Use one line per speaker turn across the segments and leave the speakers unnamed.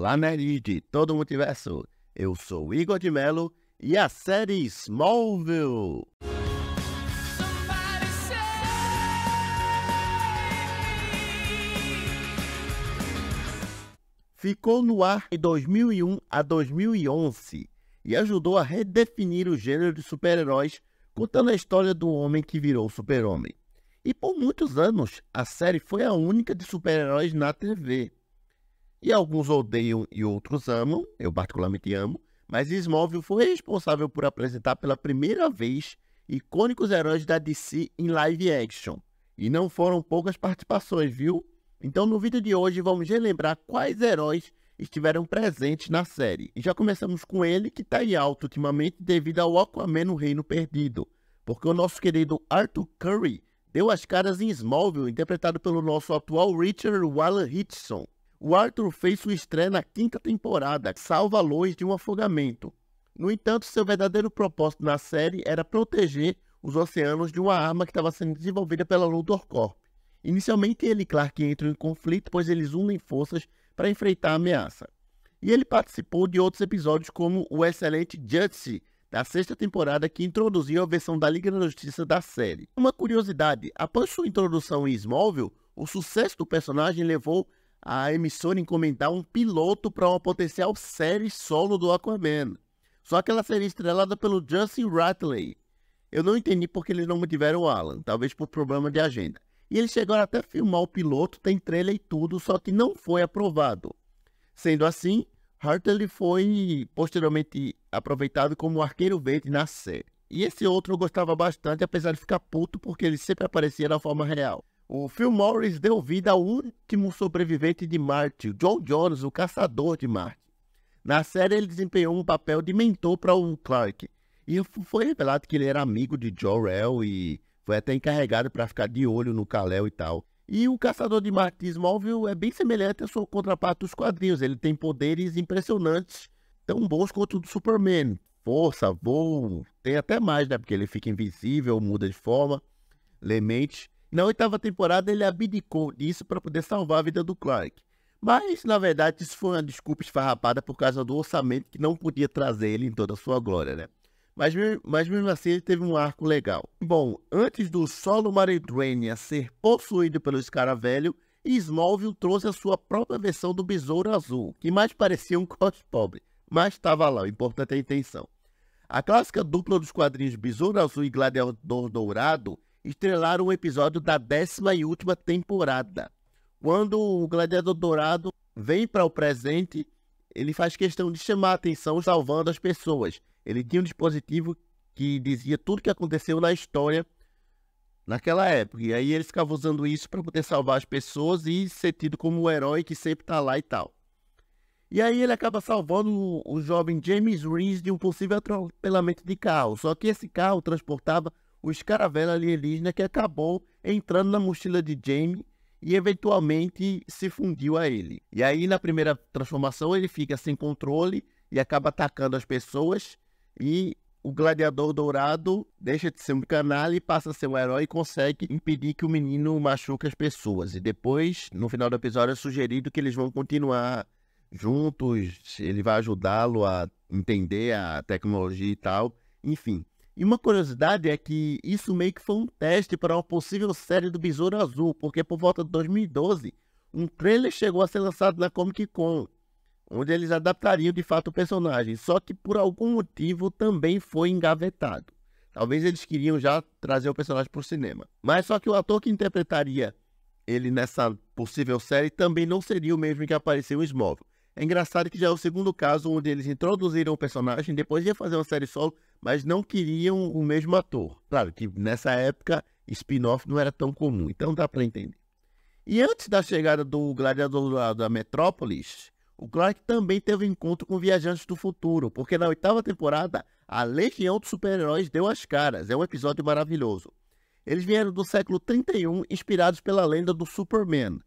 Olá, nerds de todo o multiverso. Eu sou Igor de Mello e a série Smallville ficou no ar em 2001 a 2011 e ajudou a redefinir o gênero de super-heróis, contando a história do homem que virou super-homem. E por muitos anos, a série foi a única de super-heróis na TV. E alguns odeiam e outros amam, eu particularmente amo, mas Smallville foi responsável por apresentar pela primeira vez icônicos heróis da DC em live action. E não foram poucas participações, viu? Então no vídeo de hoje vamos relembrar quais heróis estiveram presentes na série. E já começamos com ele, que está em alta ultimamente devido ao Aquaman no Reino Perdido, porque o nosso querido Arthur Curry deu as caras em Smallville, interpretado pelo nosso atual Richard Wallerhitson. O Arthur fez sua estreia na 5ª temporada, salva Lois de um afogamento. No entanto, seu verdadeiro propósito na série era proteger os oceanos de uma arma que estava sendo desenvolvida pela Luthor Corp. Inicialmente, ele e Clark entram em conflito, pois eles unem forças para enfrentar a ameaça. E ele participou de outros episódios, como o excelente Justice, da 6ª temporada, que introduziu a versão da Liga da Justiça da série. Uma curiosidade, após sua introdução em Smallville, o sucesso do personagem levou a emissora encomendar um piloto para uma potencial série solo do Aquaman. Só que ela seria estrelada pelo Justin Ratley. Eu não entendi porque eles não mantiveram o Alan, talvez por problema de agenda. E eles chegaram até a filmar o piloto, tem trailer e tudo, só que não foi aprovado. Sendo assim, Hartley foi posteriormente aproveitado como Arqueiro Verde na série. E esse outro eu gostava bastante, apesar de ficar puto porque ele sempre aparecia da forma real. O Phil Morris deu vida ao último sobrevivente de Marte, o John Jones, o caçador de Marte. Na série ele desempenhou um papel de mentor para o Clark. E foi revelado que ele era amigo de Jor-El e foi até encarregado para ficar de olho no Kal-El e tal. E o Caçador de Marte de Smallville é bem semelhante à sua contraparte dos quadrinhos. Ele tem poderes impressionantes, tão bons quanto o do Superman. Força, voo, tem até mais, né? Porque ele fica invisível, muda de forma, lê mente. Na 8ª temporada ele abdicou disso para poder salvar a vida do Clark. Mas, na verdade, isso foi uma desculpa esfarrapada por causa do orçamento que não podia trazer ele em toda a sua glória, né? Mas mesmo assim ele teve um arco legal. Bom, antes do solo Maridrania ser possuído pelo Escaravelho, Smallville trouxe a sua própria versão do Besouro Azul, que mais parecia um cos pobre, mas estava lá, o importante é a intenção. A clássica dupla dos quadrinhos Besouro Azul e Gladiador Dourado estrelaram um episódio da 10ª e última temporada. Quando o Gladiador Dourado vem para o presente, ele faz questão de chamar a atenção salvando as pessoas. Ele tinha um dispositivo que dizia tudo o que aconteceu na história naquela época. E aí eles ficavam usando isso para poder salvar as pessoas e ser tido como o herói que sempre está lá e tal. E aí ele acaba salvando o jovem James Reese de um possível atropelamento de carro. Só que esse carro transportava o escaravelho alienígena que acabou entrando na mochila de Jamie e eventualmente se fundiu a ele. E aí na primeira transformação ele fica sem controle e acaba atacando as pessoas, e o Gladiador Dourado deixa de ser um canalha e passa a ser um herói e consegue impedir que o menino machuque as pessoas. E depois, no final do episódio, é sugerido que eles vão continuar juntos, ele vai ajudá-lo a entender a tecnologia e tal, enfim. E uma curiosidade é que isso meio que foi um teste para uma possível série do Besouro Azul, porque por volta de 2012, um trailer chegou a ser lançado na Comic Con, onde eles adaptariam de fato o personagem, só que por algum motivo também foi engavetado. Talvez eles queriam já trazer o personagem para o cinema. Mas só que o ator que interpretaria ele nessa possível série também não seria o mesmo que apareceu em Smallville. É engraçado que já é o segundo caso onde eles introduziram o personagem, depois ia fazer uma série solo, mas não queriam o mesmo ator. Claro que nessa época spin-off não era tão comum, então dá para entender. E antes da chegada do Gladiador da Metrópolis, o Clark também teve um encontro com viajantes do futuro, porque na 8ª temporada, a Legião dos Super-Heróis deu as caras. É um episódio maravilhoso. Eles vieram do século 31, inspirados pela lenda do Superman.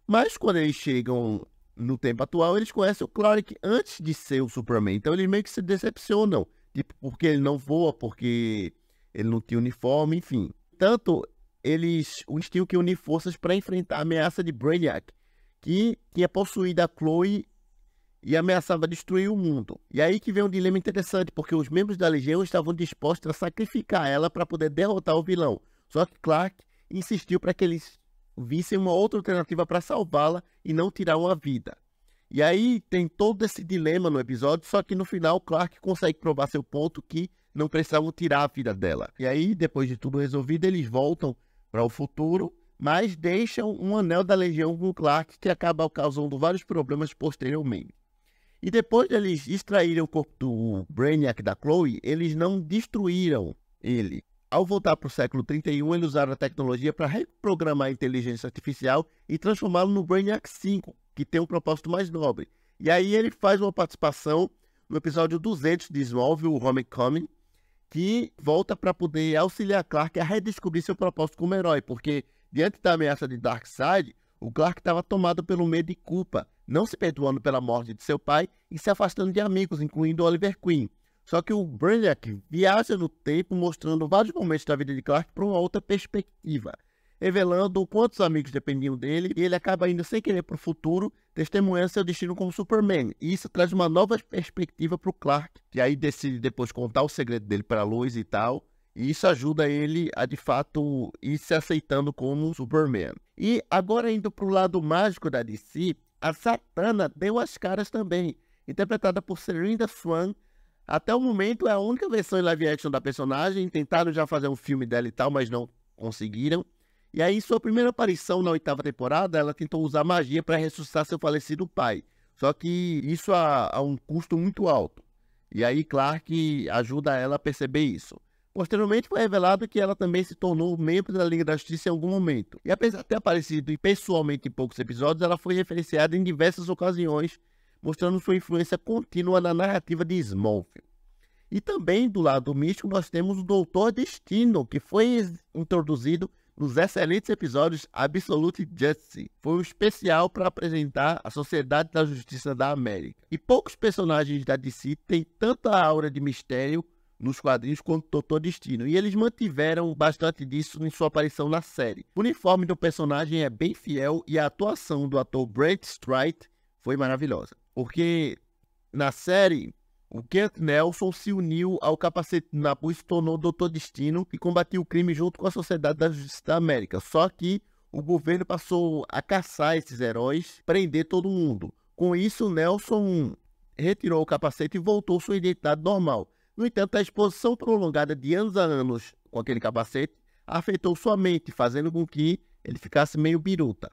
Mas quando eles chegam no tempo atual, eles conhecem o Clark antes de ser o Superman. Então eles meio que se decepcionam, tipo, porque ele não voa, porque ele não tinha uniforme, enfim. Tanto eles tinham que unir forças para enfrentar a ameaça de Brainiac, que tinha possuído a Chloe e ameaçava destruir o mundo. E aí que vem um dilema interessante, porque os membros da Legião estavam dispostos a sacrificar ela para poder derrotar o vilão. Só que Clark insistiu para que eles vissem uma outra alternativa para salvá-la e não tirar uma vida. E aí tem todo esse dilema no episódio, só que no final Clark consegue provar seu ponto que não precisavam tirar a vida dela. E aí, depois de tudo resolvido, eles voltam para o futuro, mas deixam um anel da Legião com Clark que acaba causando vários problemas posteriormente. E depois de eles extraírem o corpo do Brainiac da Chloe, eles não destruíram ele. Ao voltar para o século 31, eles usaram a tecnologia para reprogramar a inteligência artificial e transformá-lo no Brainiac 5, que tem um propósito mais nobre. E aí ele faz uma participação no episódio 200 de Smallville, o Homecoming, que volta para poder auxiliar Clark a redescobrir seu propósito como herói, porque diante da ameaça de Darkseid, o Clark estava tomado pelo medo e culpa, não se perdoando pela morte de seu pai e se afastando de amigos, incluindo Oliver Queen. Só que o Brainiac viaja no tempo, mostrando vários momentos da vida de Clark para uma outra perspectiva, revelando quantos amigos dependiam dele, e ele acaba indo sem querer para o futuro, testemunhando seu destino como Superman. E isso traz uma nova perspectiva para o Clark, que aí decide depois contar o segredo dele para a Lois e tal, e isso ajuda ele a, de fato, ir se aceitando como Superman. E agora, indo para o lado mágico da DC, a Zatanna deu as caras também, interpretada por Serinda Swan. Até o momento é a única versão em live action da personagem, tentaram já fazer um filme dela e tal, mas não conseguiram. E aí, em sua primeira aparição na 8ª temporada, ela tentou usar magia para ressuscitar seu falecido pai. Só que isso a um custo muito alto. E aí Clark ajuda ela a perceber isso. Posteriormente foi revelado que ela também se tornou membro da Liga da Justiça em algum momento. E apesar de ter aparecido pessoalmente em poucos episódios, ela foi referenciada em diversas ocasiões, mostrando sua influência contínua na narrativa de Smallville. E também do lado místico nós temos o Doutor Destino, que foi introduzido nos excelentes episódios Absolute Justice. Foi um especial para apresentar a Sociedade da Justiça da América. E poucos personagens da DC têm tanta aura de mistério nos quadrinhos quanto o Doutor Destino. E eles mantiveram bastante disso em sua aparição na série. O uniforme do personagem é bem fiel e a atuação do ator Brent Stride foi maravilhosa. Porque na série, o Kent Nelson se uniu ao Capacete Nabu e se tornou Doutor Destino e combatiu o crime junto com a Sociedade da Justiça da América. Só que o governo passou a caçar esses heróis, prender todo mundo. Com isso, Nelson retirou o capacete e voltou sua identidade normal. No entanto, a exposição prolongada de anos a anos com aquele capacete afetou sua mente, fazendo com que ele ficasse meio biruta.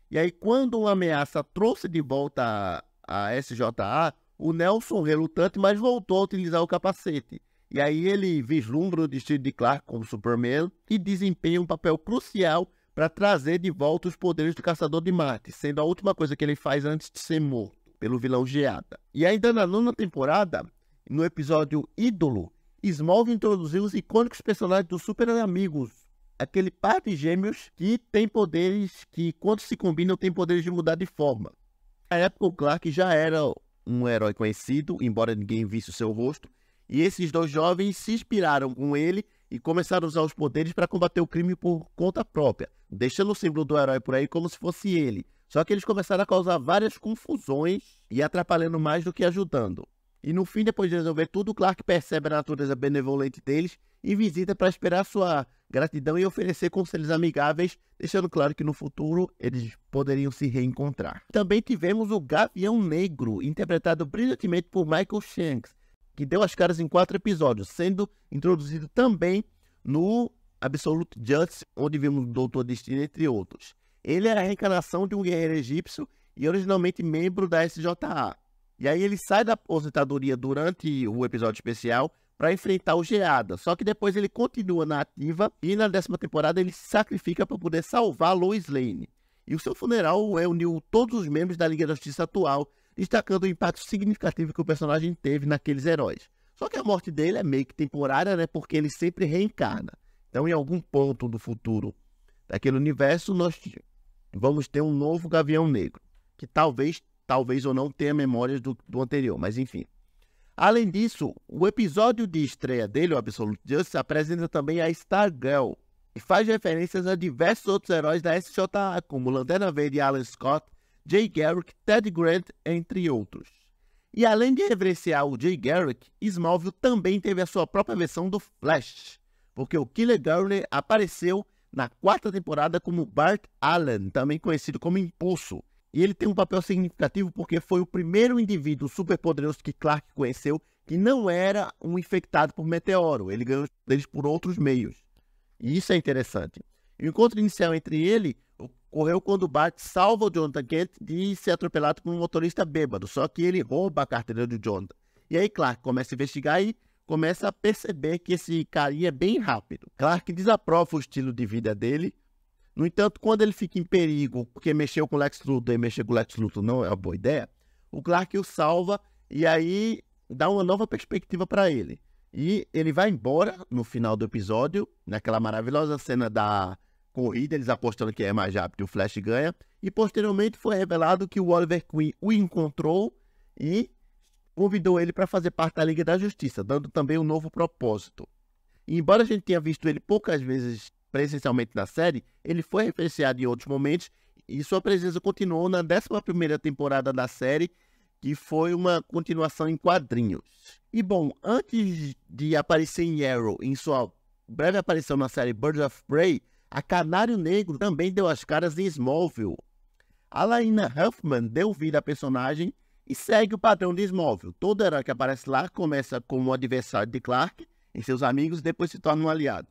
E aí, quando uma ameaça trouxe de volta a SJA, o Nelson, relutante, mas voltou a utilizar o capacete. E aí ele vislumbra o destino de Clark como Superman e desempenha um papel crucial para trazer de volta os poderes do Caçador de Marte, sendo a última coisa que ele faz antes de ser morto pelo vilão Geada. E ainda na 9ª temporada, no episódio Ídolo, Smallville introduziu os icônicos personagens dos Super Amigos, aquele par de gêmeos que tem poderes que, quando se combinam, tem poderes de mudar de forma. Na época, o Clark já era um herói conhecido, embora ninguém visse o seu rosto, e esses dois jovens se inspiraram com ele e começaram a usar os poderes para combater o crime por conta própria, deixando o símbolo do herói por aí como se fosse ele. Só que eles começaram a causar várias confusões e atrapalhando mais do que ajudando. E no fim, depois de resolver tudo, Clark percebe a natureza benevolente deles e visita para esperar sua gratidão e oferecer conselhos amigáveis, deixando claro que no futuro eles poderiam se reencontrar. Também tivemos o Gavião Negro, interpretado brilhantemente por Michael Shanks, que deu as caras em 4 episódios, sendo introduzido também no Absolute Justice, onde vimos o Doutor Destino, entre outros. Ele era a reencarnação de um guerreiro egípcio e originalmente membro da SJA. E aí ele sai da aposentadoria durante o episódio especial para enfrentar o Geada. Só que depois ele continua na ativa e na 10ª temporada ele se sacrifica para poder salvar Lois Lane. E o seu funeral uniu todos os membros da Liga da Justiça atual, destacando o impacto significativo que o personagem teve naqueles heróis. Só que a morte dele é meio que temporária, né? Porque ele sempre reencarna. Então, em algum ponto do futuro daquele universo, nós vamos ter um novo Gavião Negro, que talvez ou não tenha memórias do anterior, mas enfim. Além disso, o episódio de estreia dele, o Absolute Justice, apresenta também a Stargirl, e faz referências a diversos outros heróis da SJA, como Lanterna Verde e Alan Scott, Jay Garrick, Ted Grant, entre outros. E além de reverenciar o Jay Garrick, Smallville também teve a sua própria versão do Flash, porque o Killer Gardner apareceu na 4ª temporada como Bart Allen, também conhecido como Impulso. E ele tem um papel significativo porque foi o primeiro indivíduo superpoderoso que Clark conheceu que não era um infectado por meteoro. Ele ganhou deles por outros meios. E isso é interessante. O encontro inicial entre ele ocorreu quando Bart salva o Jonathan Kent de ser atropelado por um motorista bêbado. Só que ele rouba a carteira do Jonathan. E aí Clark começa a investigar e começa a perceber que esse carinha é bem rápido. Clark desaprova o estilo de vida dele. No entanto, quando ele fica em perigo, porque mexeu com o Lex Luthor e mexer com o Lex Luthor não é uma boa ideia, o Clark o salva e aí dá uma nova perspectiva para ele. E ele vai embora no final do episódio, naquela maravilhosa cena da corrida, eles apostando quem é mais rápido e o Flash ganha. E posteriormente foi revelado que o Oliver Queen o encontrou e convidou ele para fazer parte da Liga da Justiça, dando também um novo propósito. E embora a gente tenha visto ele poucas vezes presencialmente na série, ele foi referenciado em outros momentos e sua presença continuou na 11ª temporada da série, que foi uma continuação em quadrinhos. E bom, antes de aparecer em Arrow, em sua breve aparição na série Birds of Prey, a Canário Negro também deu as caras em Smallville. A Laina Huffman deu vida à personagem e segue o padrão de Smallville. Todo herói que aparece lá começa como um adversário de Clark e seus amigos, depois se torna um aliado.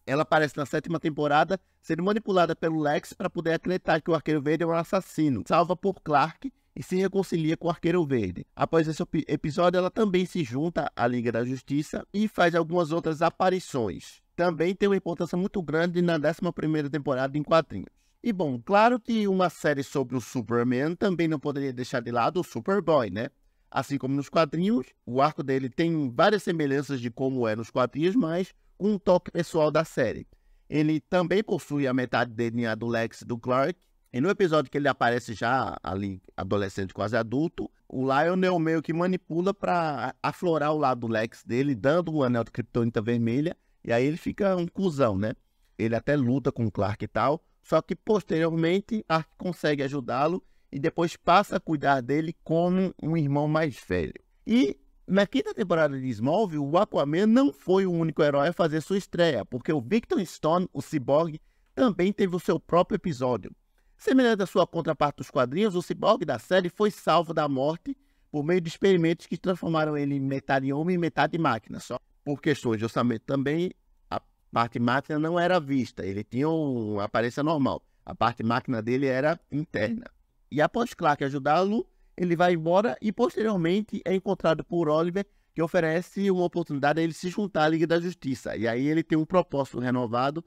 Ela aparece na 7ª temporada, sendo manipulada pelo Lex para poder acreditar que o Arqueiro Verde é um assassino. Salva por Clark e se reconcilia com o Arqueiro Verde. Após esse episódio, ela também se junta à Liga da Justiça e faz algumas outras aparições. Também tem uma importância muito grande na 11ª temporada em quadrinhos. E bom, claro que uma série sobre o Superman também não poderia deixar de lado o Superboy, né? Assim como nos quadrinhos, o arco dele tem várias semelhanças de como é nos quadrinhos, mas com um toque pessoal da série. Ele também possui a metade do DNA do Lex e do Clark. E no episódio que ele aparece já ali, adolescente, quase adulto, o Lionel meio que manipula para aflorar o lado do Lex dele, dando o anel de Kryptonita vermelha, e aí ele fica um cuzão, né? Ele até luta com o Clark e tal, só que posteriormente Clark consegue ajudá-lo e depois passa a cuidar dele como um irmão mais velho. E na 5ª temporada de Smallville, o Aquaman não foi o único herói a fazer sua estreia, porque o Victor Stone, o Cyborg, também teve o seu próprio episódio. Semelhante à sua contraparte dos quadrinhos, o Cyborg da série foi salvo da morte por meio de experimentos que transformaram ele em metade homem e metade máquina. Só por questões de orçamento também, a parte máquina não era vista, ele tinha uma aparência normal. A parte máquina dele era interna. E após Clark ajudá-lo, ele vai embora e posteriormente é encontrado por Oliver, que oferece uma oportunidade a ele se juntar à Liga da Justiça. E aí ele tem um propósito renovado.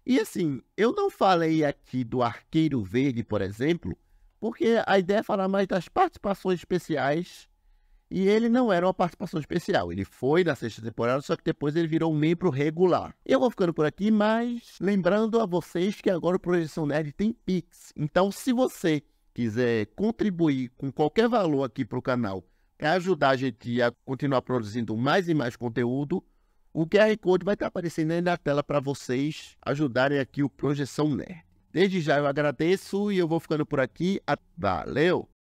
E assim, eu não falei aqui do Arqueiro Verde, por exemplo, porque a ideia é falar mais das participações especiais. E ele não era uma participação especial. Ele foi na 6ª temporada, só que depois ele virou um membro regular. Eu vou ficando por aqui, mas lembrando a vocês que agora o Projeção Nerd tem Pix. Então, se você quiser contribuir com qualquer valor aqui para o canal, para ajudar a gente a continuar produzindo mais e mais conteúdo, o QR Code vai estar aparecendo aí na tela para vocês ajudarem aqui o Projeção Nerd. Desde já eu agradeço e eu vou ficando por aqui. Valeu!